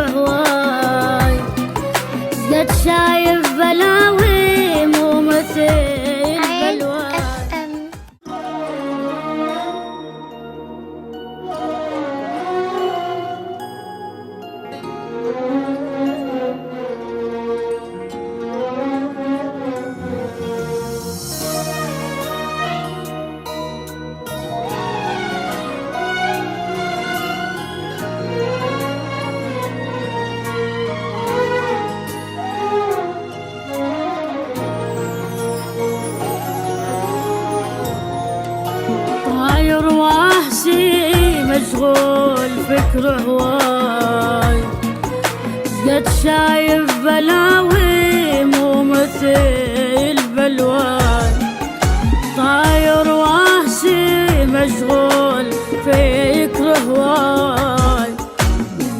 هواي، قد شايف بلاوي مو مثل بلواي. طاير واحسي مشغول فكر هواي، قد شايف بلاوي مو مثل بلواي. طاير واحسي مشغول فكر هواي،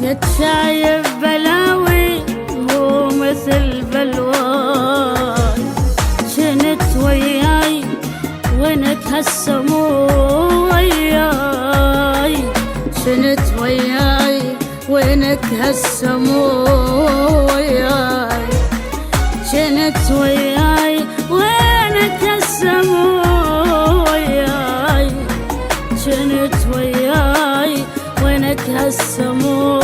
قد شايف بلاوي مو مثل بلواي. جنت وياي وينك هسه مو وياي، جنت وياي وينك هسه مو وياي. جنت وياي وينك هسه مو وياي، جنت وياي وينك هسه مو